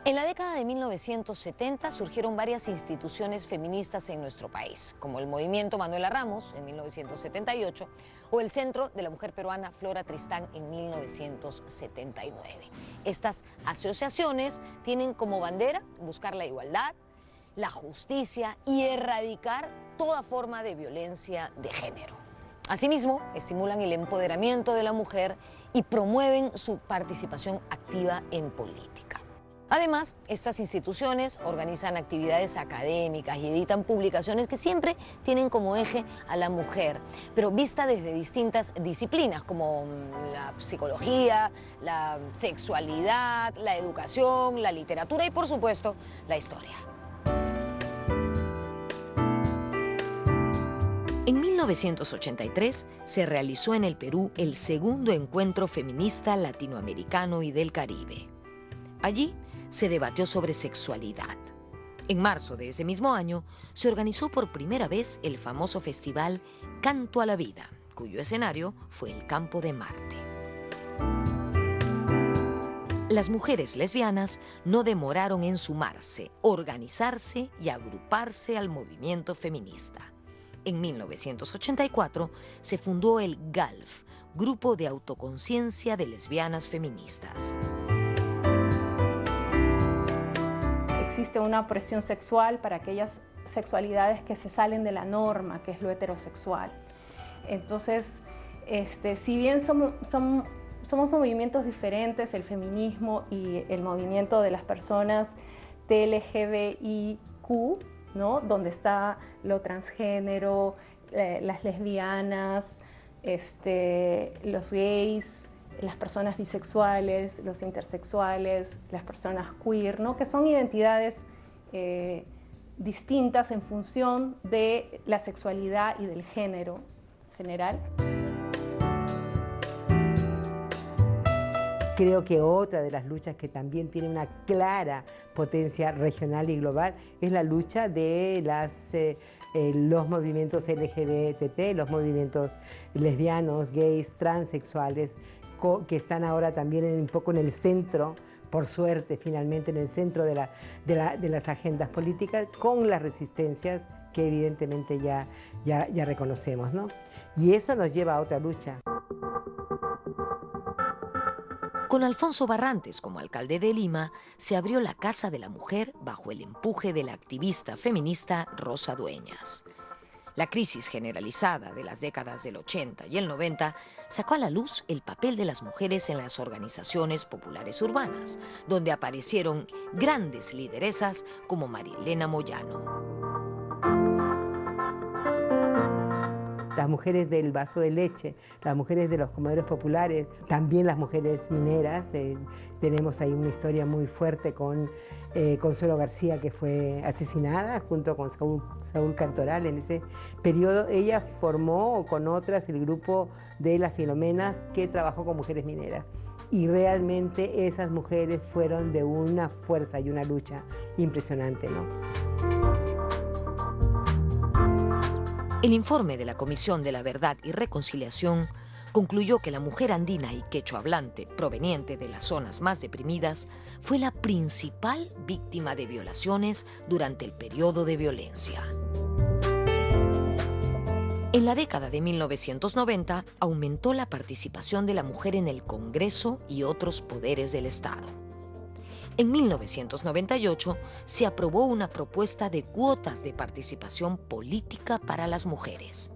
En la década de 1970 surgieron varias instituciones feministas en nuestro país, como el Movimiento Manuela Ramos en 1978 o el Centro de la Mujer Peruana Flora Tristán en 1979. Estas asociaciones tienen como bandera buscar la igualdad, la justicia y erradicar toda forma de violencia de género. Asimismo, estimulan el empoderamiento de la mujer y promueven su participación activa en política. Además, estas instituciones organizan actividades académicas y editan publicaciones que siempre tienen como eje a la mujer, pero vista desde distintas disciplinas como la psicología, la sexualidad, la educación, la literatura y, por supuesto, la historia. En 1983 se realizó en el Perú el segundo encuentro feminista latinoamericano y del Caribe. Allí se debatió sobre sexualidad. En marzo de ese mismo año se organizó por primera vez el famoso festival Canto a la Vida, cuyo escenario fue el Campo de Marte. Las mujeres lesbianas no demoraron en sumarse, organizarse y agruparse al movimiento feminista. En 1984 se fundó el GALF, Grupo de Autoconciencia de Lesbianas Feministas. Existe una opresión sexual para aquellas sexualidades que se salen de la norma, que es lo heterosexual. Entonces, si bien somos movimientos diferentes, el feminismo y el movimiento de las personas LGBTIQ, ¿no? Donde está lo transgénero, las lesbianas, los gays, las personas bisexuales, los intersexuales, las personas queer, ¿no? Que son identidades distintas en función de la sexualidad y del género general. Creo que otra de las luchas que también tiene una clara potencia regional y global es la lucha de los movimientos LGBT, los movimientos lesbianos, gays, transexuales, que están ahora también un poco en el centro, por suerte, finalmente en el centro de las agendas políticas, con las resistencias que evidentemente ya reconocemos, ¿no? Y eso nos lleva a otra lucha. Con Alfonso Barrantes como alcalde de Lima, se abrió la Casa de la Mujer bajo el empuje de la activista feminista Rosa Dueñas. La crisis generalizada de las décadas del 80 y el 90 sacó a la luz el papel de las mujeres en las organizaciones populares urbanas, donde aparecieron grandes lideresas como María Elena Moyano. Las mujeres del vaso de leche, las mujeres de los comedores populares, también las mujeres mineras. Tenemos ahí una historia muy fuerte con Consuelo García, que fue asesinada junto con Saúl Cantoral. En ese periodo ella formó con otras el grupo de las Filomenas, que trabajó con mujeres mineras. Y realmente esas mujeres fueron de una fuerza y una lucha impresionante, ¿no? El informe de la Comisión de la Verdad y Reconciliación concluyó que la mujer andina y quechua hablante, proveniente de las zonas más deprimidas, fue la principal víctima de violaciones durante el periodo de violencia. En la década de 1990 aumentó la participación de la mujer en el Congreso y otros poderes del Estado. En 1998 se aprobó una propuesta de cuotas de participación política para las mujeres.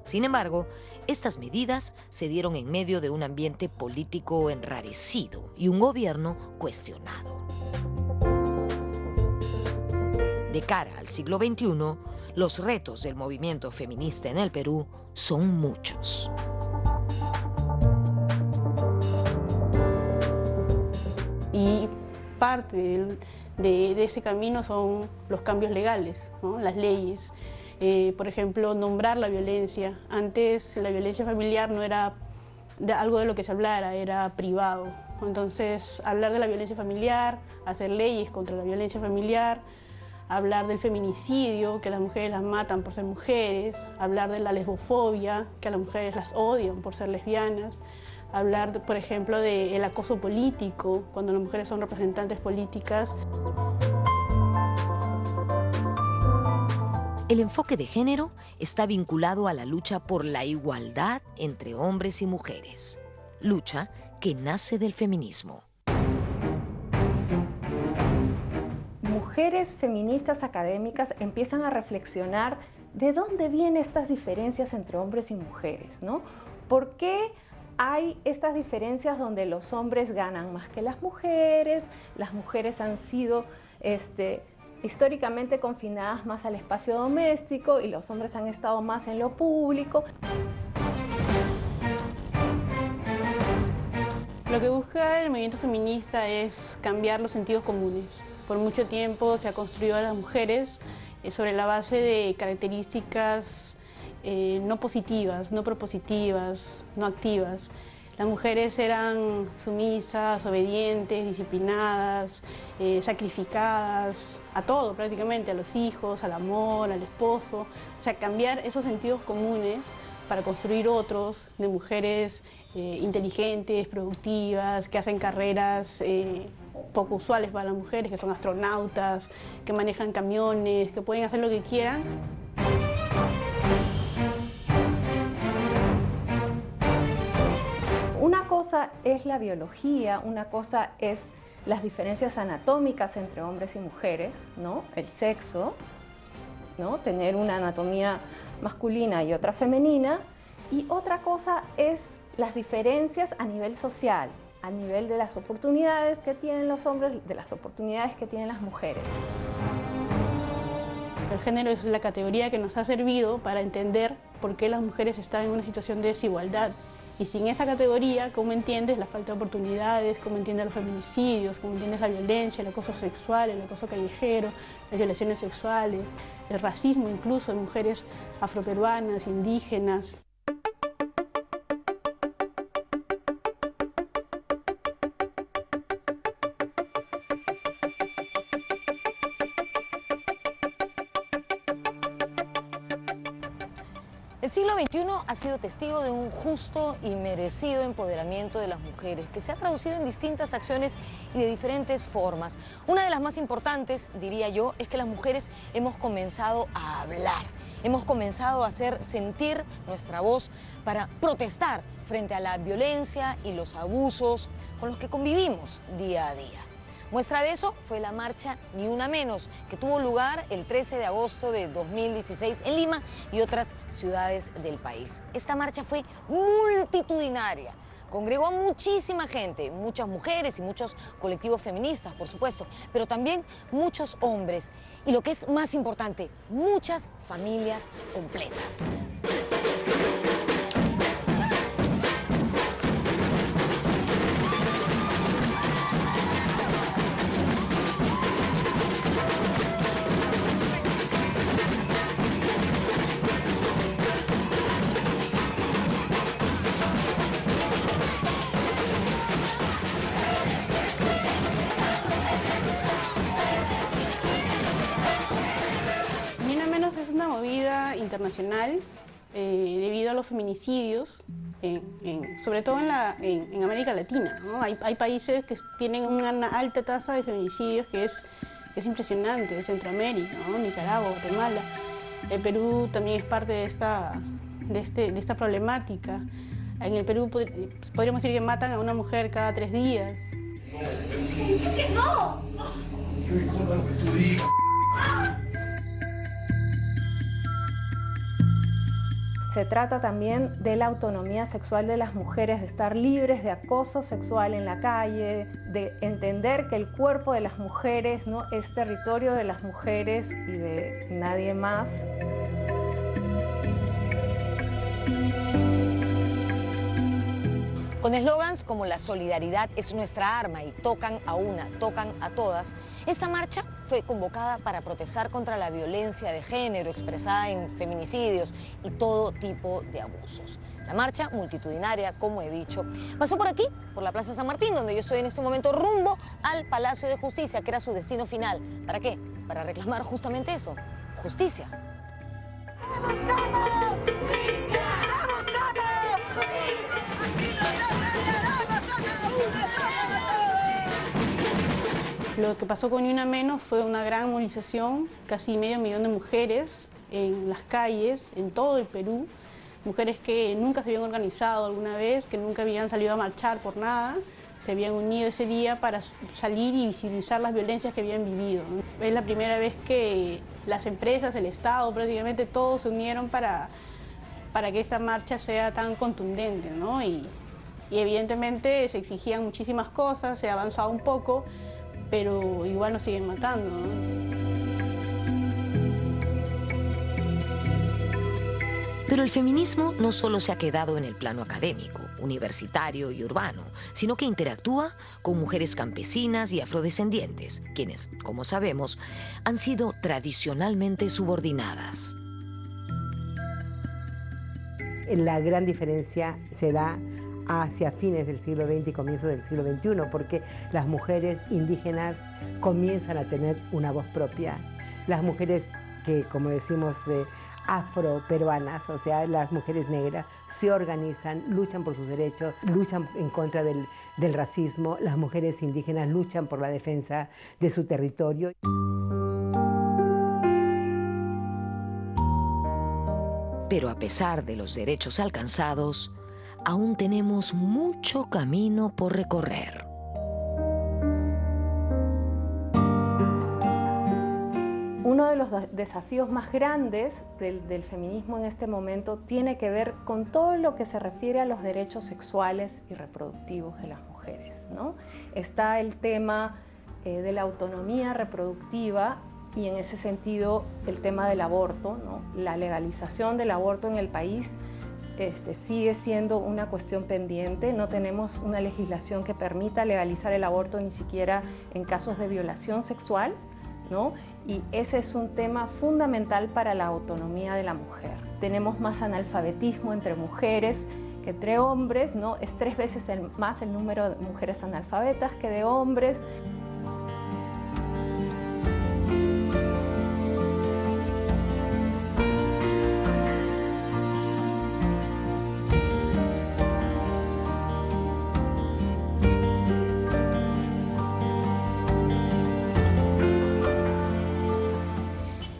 Sin embargo, estas medidas se dieron en medio de un ambiente político enrarecido y un gobierno cuestionado. De cara al siglo XXI, los retos del movimiento feminista en el Perú son muchos. Y parte de ese camino son los cambios legales, ¿no? Las leyes. Por ejemplo, nombrar la violencia. Antes la violencia familiar no era algo de lo que se hablara, era privado. Entonces, hablar de la violencia familiar, hacer leyes contra la violencia familiar, hablar del feminicidio, que las mujeres las matan por ser mujeres, hablar de la lesbofobia, que a las mujeres las odian por ser lesbianas, hablar, por ejemplo, del acoso político, cuando las mujeres son representantes políticas. El enfoque de género está vinculado a la lucha por la igualdad entre hombres y mujeres, lucha que nace del feminismo. Mujeres feministas académicas empiezan a reflexionar de dónde vienen estas diferencias entre hombres y mujeres, ¿no? ¿Por qué hay estas diferencias donde los hombres ganan más que las mujeres han sido históricamente confinadas más al espacio doméstico y los hombres han estado más en lo público? Lo que busca el movimiento feminista es cambiar los sentidos comunes. Por mucho tiempo se ha construido a las mujeres sobre la base de características no positivas, no propositivas, no activas. Las mujeres eran sumisas, obedientes, disciplinadas, sacrificadas a todo prácticamente, a los hijos, al amor, al esposo. O sea, cambiar esos sentidos comunes para construir otros de mujeres inteligentes, productivas, que hacen carreras poco usuales para las mujeres, que son astronautas, que manejan camiones, que pueden hacer lo que quieran. Una cosa es la biología, una cosa es las diferencias anatómicas entre hombres y mujeres, ¿no? El sexo, ¿no? Tener una anatomía masculina y otra femenina, y otra cosa es las diferencias a nivel social, a nivel de las oportunidades que tienen los hombres, de las oportunidades que tienen las mujeres. El género es la categoría que nos ha servido para entender por qué las mujeres están en una situación de desigualdad. Y sin esa categoría, ¿cómo entiendes la falta de oportunidades? ¿Cómo entiendes los feminicidios? ¿Cómo entiendes la violencia, el acoso sexual, el acoso callejero, las violaciones sexuales, el racismo incluso de mujeres afroperuanas, indígenas? El siglo XXI ha sido testigo de un justo y merecido empoderamiento de las mujeres que se ha traducido en distintas acciones y de diferentes formas. Una de las más importantes, diría yo, es que las mujeres hemos comenzado a hablar, hemos comenzado a hacer sentir nuestra voz para protestar frente a la violencia y los abusos con los que convivimos día a día. Muestra de eso fue la marcha Ni Una Menos, que tuvo lugar el 13 de agosto de 2016 en Lima y otras ciudades del país. Esta marcha fue multitudinaria, congregó a muchísima gente, muchas mujeres y muchos colectivos feministas, por supuesto, pero también muchos hombres y, lo que es más importante, muchas familias completas. Internacional debido a los feminicidios, sobre todo en América Latina, ¿no? Hay países que tienen una alta tasa de feminicidios que es impresionante, de Centroamérica, ¿no? Nicaragua, Guatemala. El Perú también es parte de esta problemática. En el Perú podríamos decir que matan a una mujer cada 3 días. ¡Que no! No importa lo que tú digas. Se trata también de la autonomía sexual de las mujeres, de estar libres de acoso sexual en la calle, de entender que el cuerpo de las mujeres no es territorio de las mujeres y de nadie más. Con eslogans como la solidaridad es nuestra arma y tocan a una, tocan a todas, esa marcha fue convocada para protestar contra la violencia de género expresada en feminicidios y todo tipo de abusos. La marcha multitudinaria, como he dicho, pasó por aquí, por la Plaza San Martín, donde yo estoy en este momento, rumbo al Palacio de Justicia, que era su destino final. ¿Para qué? Para reclamar justamente eso, justicia. ¡Buscamos justicia! ¡Buscamos justicia! Lo que pasó con Ni Una Menos fue una gran movilización, casi 500.000 de mujeres en las calles, en todo el Perú, mujeres que nunca se habían organizado alguna vez, que nunca habían salido a marchar por nada, se habían unido ese día para salir y visibilizar las violencias que habían vivido. Es la primera vez que las empresas, el Estado, prácticamente todos se unieron para que esta marcha sea tan contundente, ¿no? Y evidentemente se exigían muchísimas cosas, se ha avanzado un poco, pero igual nos siguen matando, ¿no? Pero el feminismo no solo se ha quedado en el plano académico, universitario y urbano, sino que interactúa con mujeres campesinas y afrodescendientes, quienes, como sabemos, han sido tradicionalmente subordinadas. La gran diferencia se da hacia fines del siglo XX y comienzos del siglo XXI, porque las mujeres indígenas comienzan a tener una voz propia. Las mujeres que, como decimos, afroperuanas, o sea, las mujeres negras, se organizan, luchan por sus derechos, luchan en contra del racismo. Las mujeres indígenas luchan por la defensa de su territorio. Pero a pesar de los derechos alcanzados, aún tenemos mucho camino por recorrer. Uno de los desafíos más grandes del feminismo en este momento tiene que ver con todo lo que se refiere a los derechos sexuales y reproductivos de las mujeres, ¿no? Está el tema de la autonomía reproductiva y en ese sentido el tema del aborto, ¿no? La legalización del aborto en el país sigue siendo una cuestión pendiente. No tenemos una legislación que permita legalizar el aborto ni siquiera en casos de violación sexual, ¿no? Y ese es un tema fundamental para la autonomía de la mujer. Tenemos más analfabetismo entre mujeres que entre hombres, ¿no? Es 3 veces más el número de mujeres analfabetas que de hombres.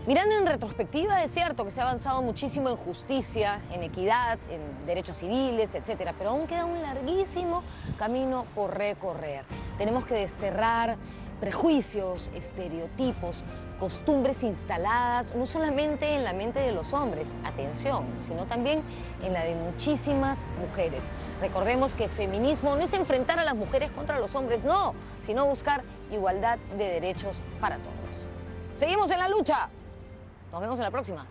Mirando en retrospectiva, es cierto que se ha avanzado muchísimo en justicia, en equidad, en derechos civiles, etcétera, pero aún queda un larguísimo camino por recorrer. Tenemos que desterrar prejuicios, estereotipos, costumbres instaladas no solamente en la mente de los hombres, atención, sino también en la de muchísimas mujeres. Recordemos que feminismo no es enfrentar a las mujeres contra los hombres, no, sino buscar igualdad de derechos para todos. Seguimos en la lucha. Nos vemos en la próxima.